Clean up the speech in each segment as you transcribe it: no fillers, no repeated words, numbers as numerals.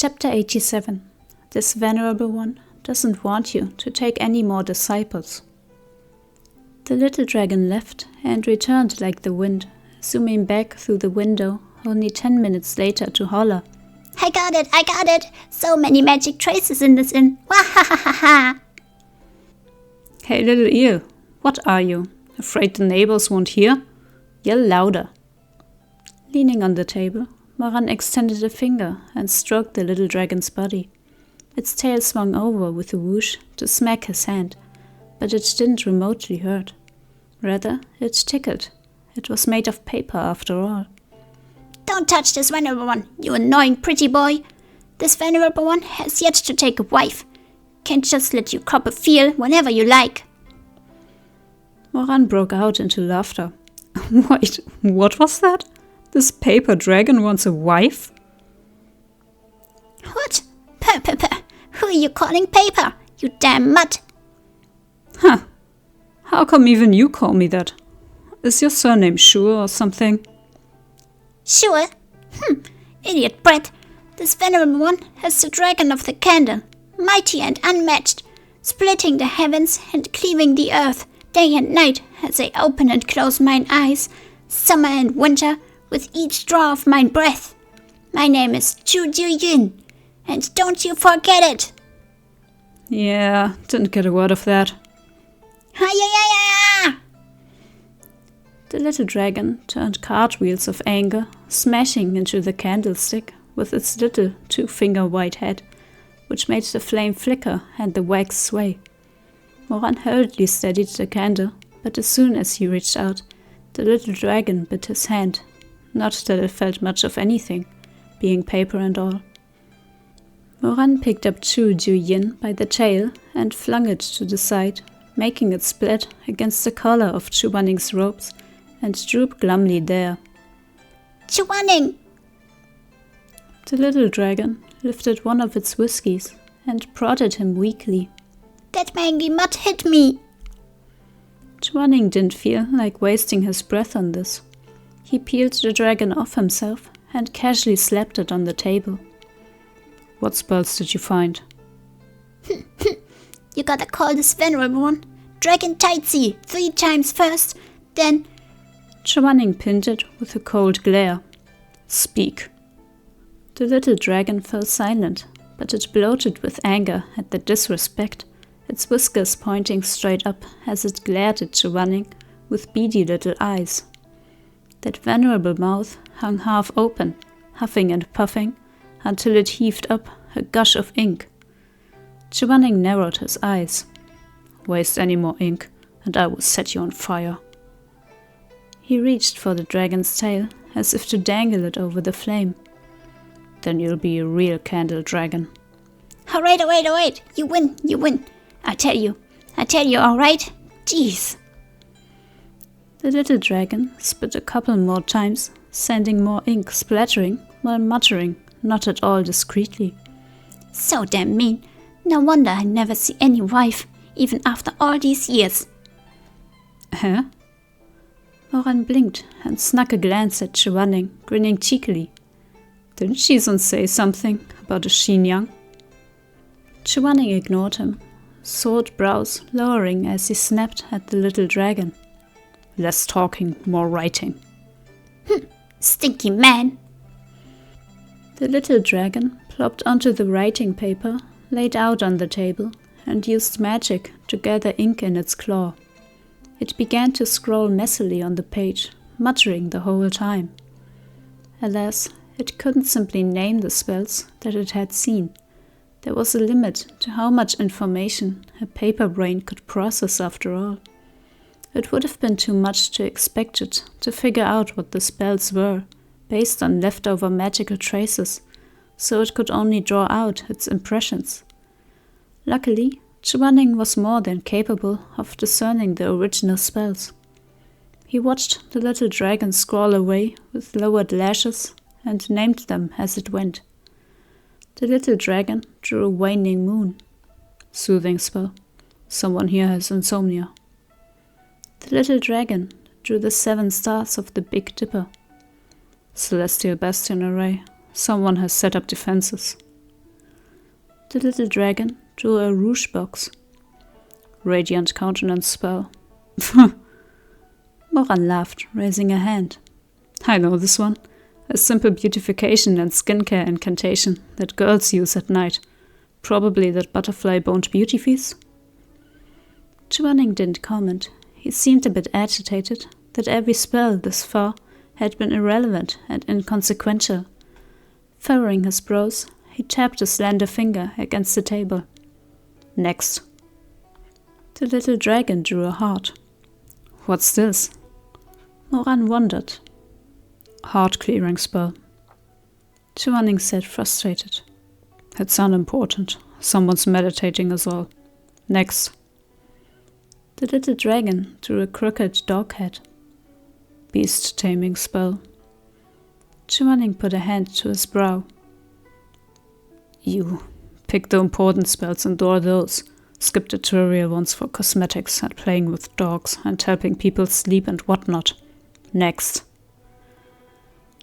Chapter 87. This venerable one doesn't want you to take any more disciples. The little dragon left and returned like the wind, zooming back through the window only 10 minutes later to holler. I got it! So many magic traces in this inn! Wahahaha! Hey little eel, what are you? Afraid the neighbors won't hear? Yell louder. Leaning on the table, Moran extended a finger and stroked the little dragon's body. Its tail swung over with a whoosh to smack his hand, but it didn't remotely hurt. Rather, it tickled. It was made of paper after all. Don't touch this venerable one, you annoying pretty boy. This venerable one has yet to take a wife. Can't just let you cop a feel whenever you like. Moran broke out into laughter. Wait, what was that? This paper dragon wants a wife? What? Who are you calling paper, you damn mutt? Huh. How come even you call me that? Is your surname Sure or something? Sure? Idiot brat. This venerable one has the dragon of the candle, mighty and unmatched, splitting the heavens and cleaving the earth, day and night as I open and close mine eyes, summer and winter, with each draw of mine breath. My name is Chu Wanning, and don't you forget it! Yeah, didn't get a word of that. Hi-ya-ya-ya! The little dragon turned cartwheels of anger, smashing into the candlestick with its little 2-finger white head, which made the flame flicker and the wax sway. Moran hurriedly steadied the candle, but as soon as he reached out, the little dragon bit his hand. Not that it felt much of anything, being paper and all. Moran picked up Chu Wanning by the tail and flung it to the side, making it split against the collar of Chu Wanning's robes and droop glumly there. Chu Wanning! The little dragon lifted one of its whiskies and prodded him weakly. That mangy mutt hit me! Chu Wanning didn't feel like wasting his breath on this. He peeled the dragon off himself and casually slapped it on the table. What spells did you find? You gotta call this venerable one Dragon Tightsy 3 times first, then... Chu Wanning pinned it with a cold glare. Speak. The little dragon fell silent, but it bloated with anger at the disrespect, its whiskers pointing straight up as it glared at Chu Wanning with beady little eyes. That venerable mouth hung half open, huffing and puffing, until it heaved up a gush of ink. Chu Wanning narrowed his eyes. Waste any more ink, and I will set you on fire. He reached for the dragon's tail, as if to dangle it over the flame. Then you'll be a real candle dragon. Alright, you win. I tell you, alright? Jeez. The little dragon spit a couple more times, sending more ink splattering while muttering, not at all discreetly. So damn mean. No wonder I never see any wife, even after all these years. Huh? Moran blinked and snuck a glance at Chu Wanning, grinning cheekily. Didn't shizun say something about a Xinyang? Chu Wanning ignored him, sword brows lowering as he snapped at the little dragon. Less talking, more writing. Stinky man! The little dragon plopped onto the writing paper laid out on the table and used magic to gather ink in its claw. It began to scroll messily on the page, muttering the whole time. Alas, it couldn't simply name the spells that it had seen. There was a limit to how much information a paper brain could process after all. It would have been too much to expect it to figure out what the spells were, based on leftover magical traces, so it could only draw out its impressions. Luckily, Chu Wanning was more than capable of discerning the original spells. He watched the little dragon scrawl away with lowered lashes and named them as it went. The little dragon drew a waning moon. Soothing spell. Someone here has insomnia. The little dragon drew the 7 stars of the Big Dipper. Celestial Bastion array. Someone has set up defenses. The little dragon drew a rouge box. Radiant countenance spell. Moran laughed, raising a hand. I know this one. A simple beautification and skincare incantation that girls use at night. Probably that butterfly-boned beauty feast. Chu Wanning didn't comment. He seemed a bit agitated that every spell this far had been irrelevant and inconsequential. Furrowing his brows, he tapped a slender finger against the table. Next. The little dragon drew a heart. What's this? Moran wondered. Heart-clearing spell. Chu Wanning said, frustrated. It's unimportant. Someone's meditating us all. Next. The little dragon drew a crooked dog head. Beast taming spell. Chu Wanning put a hand to his brow. You pick the important spells and do those. Skip the trivial ones for cosmetics and playing with dogs and helping people sleep and whatnot. Next.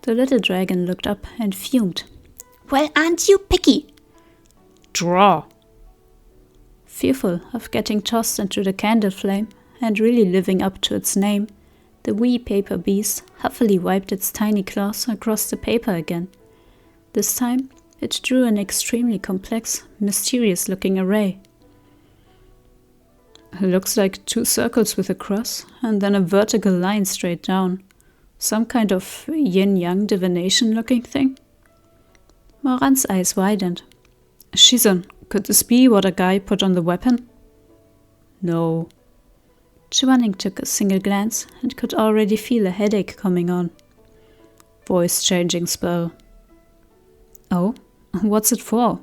The little dragon looked up and fumed. Well, aren't you picky? Draw! Fearful of getting tossed into the candle flame and really living up to its name, the wee paper beast huffily wiped its tiny claws across the paper again. This time, it drew an extremely complex, mysterious-looking array. It looks like 2 circles with a cross, and then a vertical line straight down. Some kind of yin-yang divination-looking thing. Moran's eyes widened. Shizun, could this be what a guy put on the weapon? No. Chu Wanning took a single glance and could already feel a headache coming on. Voice-changing spell. Oh, what's it for?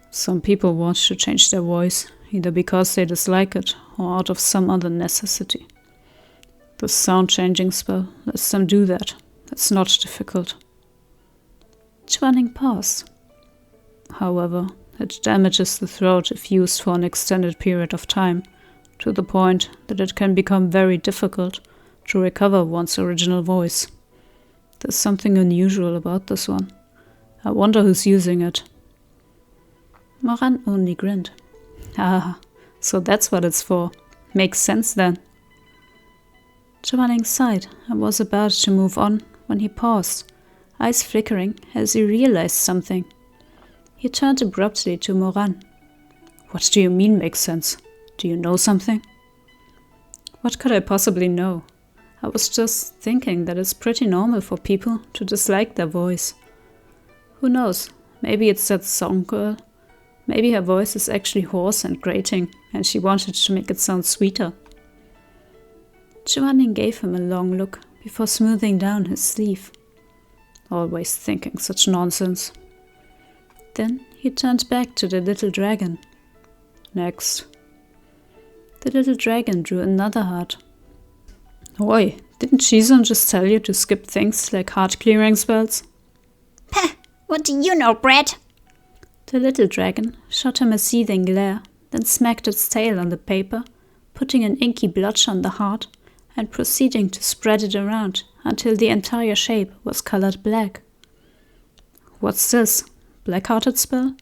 Some people want to change their voice, either because they dislike it or out of some other necessity. The sound-changing spell lets them do that. It's not difficult. Chu Wanning paused. However, it damages the throat if used for an extended period of time, to the point that it can become very difficult to recover one's original voice. There's something unusual about this one. I wonder who's using it. Moran only grinned. Ah, so that's what it's for. Makes sense then. Chu Wanning sighed and was about to move on when he paused, eyes flickering as he realized something. He turned abruptly to Moran. What do you mean makes sense? Do you know something? What could I possibly know? I was just thinking that it's pretty normal for people to dislike their voice. Who knows, maybe it's that song girl. Maybe her voice is actually hoarse and grating, and she wanted to make it sound sweeter. Chu Wanning gave him a long look before smoothing down his sleeve. Always thinking such nonsense. Then he turned back to the little dragon. Next. The little dragon drew another heart. Oi, didn't Shizun just tell you to skip things like heart-clearing spells? Pah, what do you know, Brett? The little dragon shot him a seething glare, then smacked its tail on the paper, putting an inky blotch on the heart, and proceeding to spread it around until the entire shape was colored black. What's this? Black-hearted spell?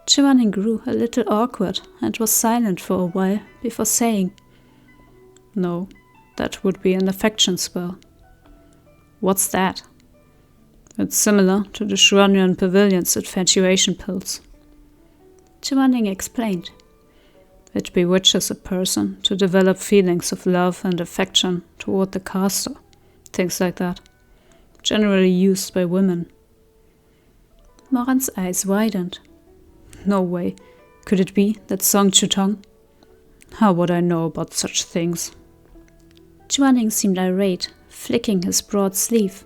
Chu Wanning grew a little awkward and was silent for a while before saying, No, that would be an affection spell. What's that? It's similar to the Shuanyan Pavilion's infatuation pills. Chu Wanning explained. It bewitches a person to develop feelings of love and affection toward the caster, things like that. Generally used by women. Moran's eyes widened. No way. Could it be that Song Chutong? How would I know about such things? Chu Wanning seemed irate, flicking his broad sleeve.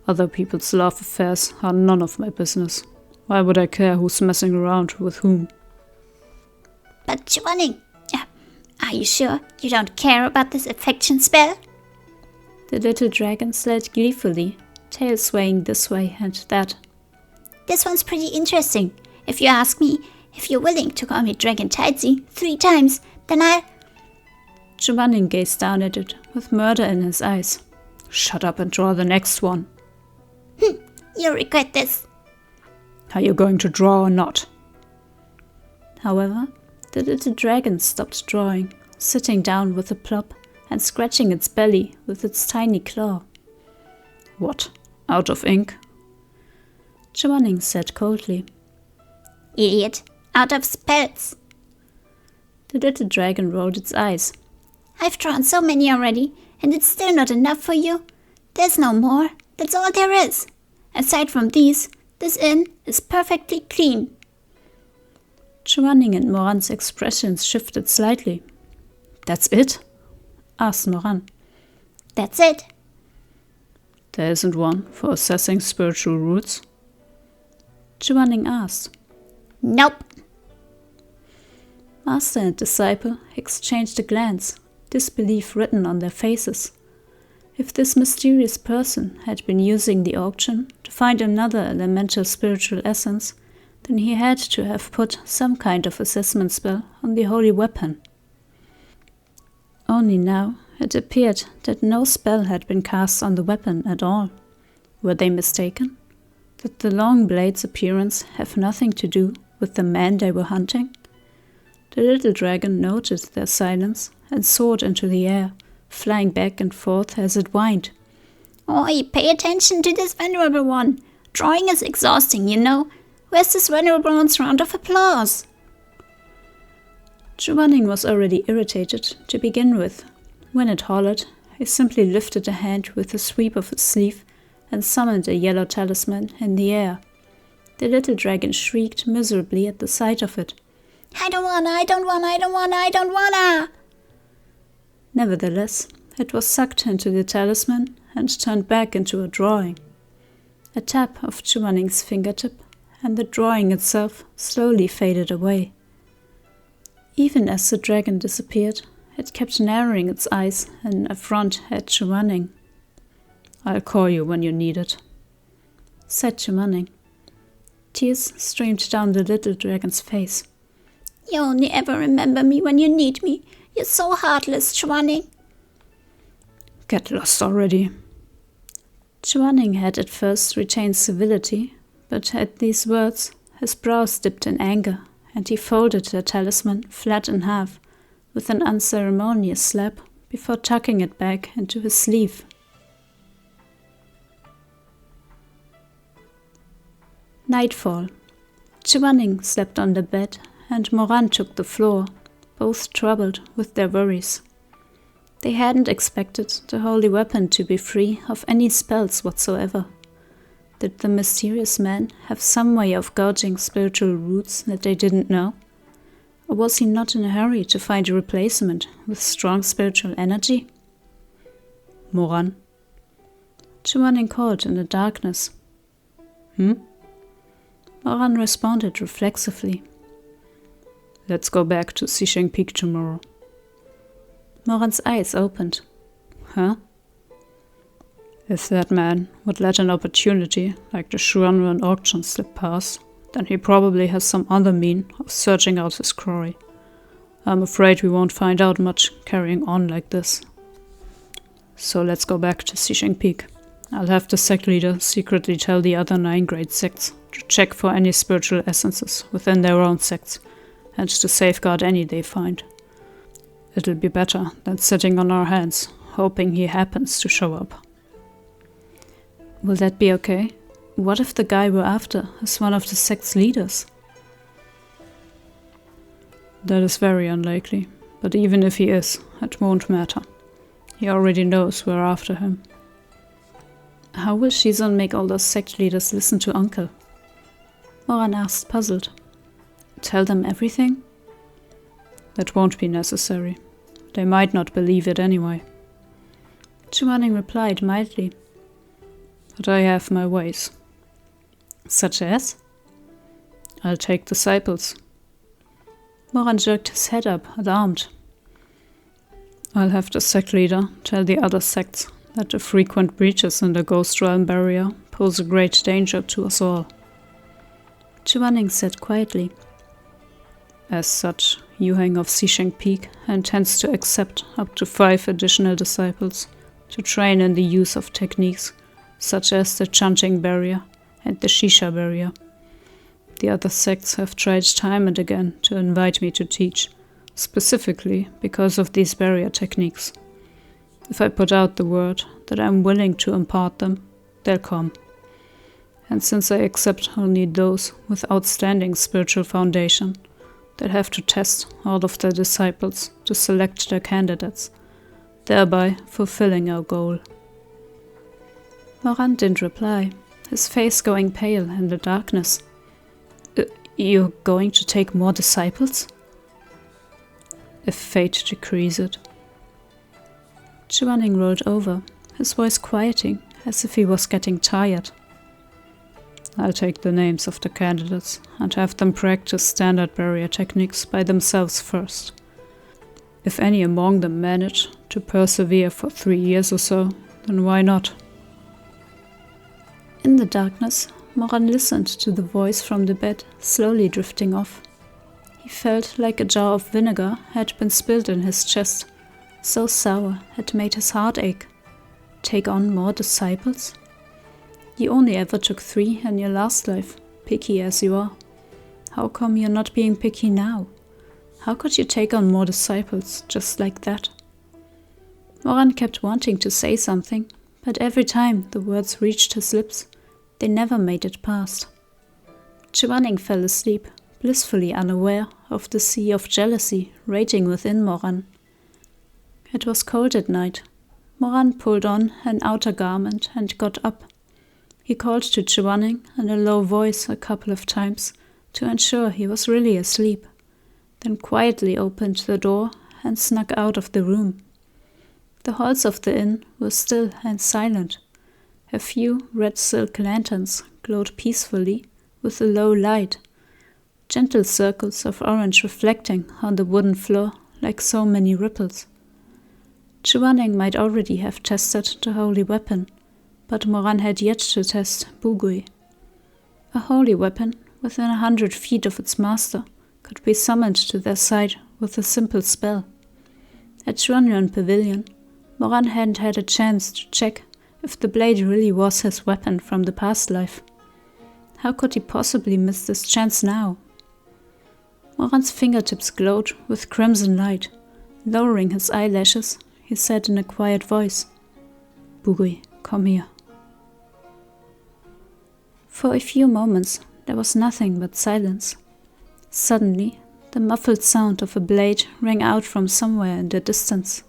Other people's love affairs are none of my business. Why would I care who's messing around with whom? But Chu Wanning, are you sure you don't care about this affection spell? The little dragon slid gleefully, tail swaying this way and that. This one's pretty interesting. If you ask me, if you're willing to call me Dragon Tidesy 3 times, then I'll... Chu Wanning gazed down at it, with murder in his eyes. Shut up and draw the next one. You'll regret this. Are you going to draw or not? However, the little dragon stopped drawing, sitting down with a plop and scratching its belly with its tiny claw. What? Out of ink? Chu Wanning said coldly. Idiot, out of spells. The little dragon rolled its eyes. I've drawn so many already, and it's still not enough for you. There's no more. That's all there is. Aside from these, this inn is perfectly clean. Chu Wanning and Moran's expressions shifted slightly. That's it? Asked Moran. That's it. There isn't one for assessing spiritual roots? Chu Wanning asked. Nope. Master and disciple exchanged a glance, disbelief written on their faces. If this mysterious person had been using the auction to find another elemental spiritual essence, then he had to have put some kind of assessment spell on the holy weapon. Only now it appeared that no spell had been cast on the weapon at all. Were they mistaken? Did the long blade's appearance have nothing to do with the man they were hunting? The little dragon noted their silence and soared into the air, flying back and forth as it whined. Oi, pay attention to this venerable one. Drawing is exhausting, you know. Where's this venerable one's round of applause? Chu Wanning was already irritated to begin with. When it hollered, he simply lifted a hand with a sweep of his sleeve and summoned a yellow talisman in the air. The little dragon shrieked miserably at the sight of it. I don't wanna. Nevertheless, it was sucked into the talisman and turned back into a drawing. A tap of Chu Wanning's fingertip, and the drawing itself slowly faded away. Even as the dragon disappeared, it kept narrowing its eyes in affront at Chu Wanning. I'll call you when you need it, said Chu Wanning. Tears streamed down the little dragon's face. You only ever remember me when you need me. You're so heartless, Chu Wanning. Get lost already. Chu Wanning had at first retained civility, but at these words his brows dipped in anger, and he folded the talisman flat in half, with an unceremonious slap, before tucking it back into his sleeve. Nightfall. Chu Wanning slept on the bed, and Moran took the floor, both troubled with their worries. They hadn't expected the holy weapon to be free of any spells whatsoever. Did the mysterious man have some way of gauging spiritual roots that they didn't know? Or was he not in a hurry to find a replacement with strong spiritual energy? Moran? Chu Wanning called in the darkness. Moran responded reflexively. Let's go back to Xisheng Peak tomorrow. Moran's eyes opened. Huh? If that man would let an opportunity like the Shuanren auction slip past, then he probably has some other mean of searching out his quarry. I'm afraid we won't find out much carrying on like this. So let's go back to Xisheng Peak. I'll have the sect leader secretly tell the other 9 great sects to check for any spiritual essences within their own sects, and to safeguard any they find. It'll be better than sitting on our hands, hoping he happens to show up. Will that be okay? What if the guy we're after is one of the sect's leaders? That is very unlikely, but even if he is, it won't matter. He already knows we're after him. How will Shizun make all those sect leaders listen to Uncle? Moran asked, puzzled. Tell them everything? That won't be necessary. They might not believe it anyway. Chu Wanning replied mildly. But I have my ways. Such as? I'll take disciples. Moran jerked his head up, alarmed. I'll have the sect leader tell the other sects that the frequent breaches in the Ghost Realm barrier pose a great danger to us all. Chu Wanning said quietly. As such, Yuheng of Xisheng Peak intends to accept up to 5 additional disciples to train in the use of techniques such as the chanting barrier and the shisha barrier. The other sects have tried time and again to invite me to teach, specifically because of these barrier techniques. If I put out the word that I'm willing to impart them, they'll come. And since I accept only those with outstanding spiritual foundation, they'll have to test all of their disciples to select their candidates, thereby fulfilling our goal. Moran didn't reply, his face going pale in the darkness. You're going to take more disciples? If fate decrees it. Chu Wanning rolled over, his voice quieting, as if he was getting tired. I'll take the names of the candidates and have them practice standard barrier techniques by themselves first. If any among them manage to persevere for 3 years or so, then why not? In the darkness, Moran listened to the voice from the bed slowly drifting off. He felt like a jar of vinegar had been spilled in his chest, so sour it made his heart ache. Take on more disciples? You only ever took 3 in your last life, picky as you are. How come you're not being picky now? How could you take on more disciples just like that? Moran kept wanting to say something, but every time the words reached his lips, they never made it past. Chu Wanning fell asleep, blissfully unaware of the sea of jealousy raging within Moran. It was cold at night. Moran pulled on an outer garment and got up. He called to Chu Wanning in a low voice a couple of times to ensure he was really asleep, then quietly opened the door and snuck out of the room. The halls of the inn were still and silent. A few red silk lanterns glowed peacefully with a low light, gentle circles of orange reflecting on the wooden floor like so many ripples. Chu Wanning might already have tested the holy weapon, but Moran had yet to test Bugui. A holy weapon within 100 feet of its master could be summoned to their side with a simple spell. At Shuanyuan Pavilion, Moran hadn't had a chance to check if the blade really was his weapon from the past life. How could he possibly miss this chance now? Moran's fingertips glowed with crimson light. Lowering his eyelashes, he said in a quiet voice, "Bugui, come here." For a few moments, there was nothing but silence. Suddenly, the muffled sound of a blade rang out from somewhere in the distance.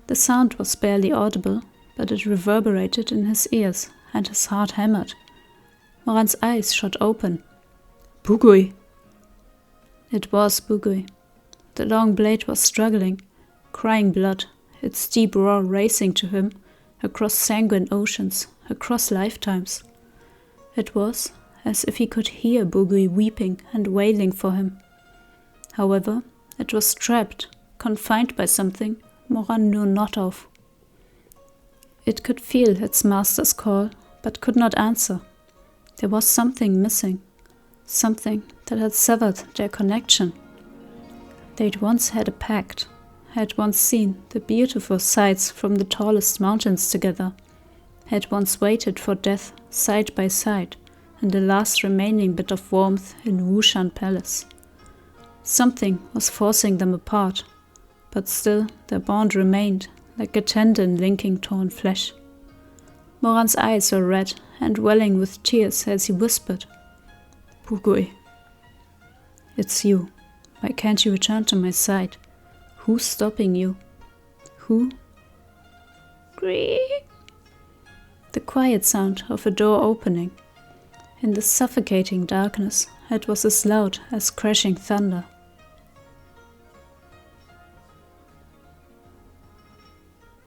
The sound was barely audible, but it reverberated in his ears, and his heart hammered. Moran's eyes shot open. Bugui! It was Bugui. The long blade was struggling, crying blood, its deep roar racing to him across sanguine oceans, across lifetimes. It was as if he could hear Bugui weeping and wailing for him. However, it was trapped, confined by something Moran knew not of. It could feel its master's call, but could not answer. There was something missing, something that had severed their connection. They'd once had a pact, had once seen the beautiful sights from the tallest mountains together, had once waited for death side by side in the last remaining bit of warmth in Wushan Palace. Something was forcing them apart, but still their bond remained like a tendon linking torn flesh. Moran's eyes were red and welling with tears as he whispered, "Bugui, it's you. Why can't you return to my side? Who's stopping you? Who?" Creak. The quiet sound of a door opening. In the suffocating darkness, it was as loud as crashing thunder.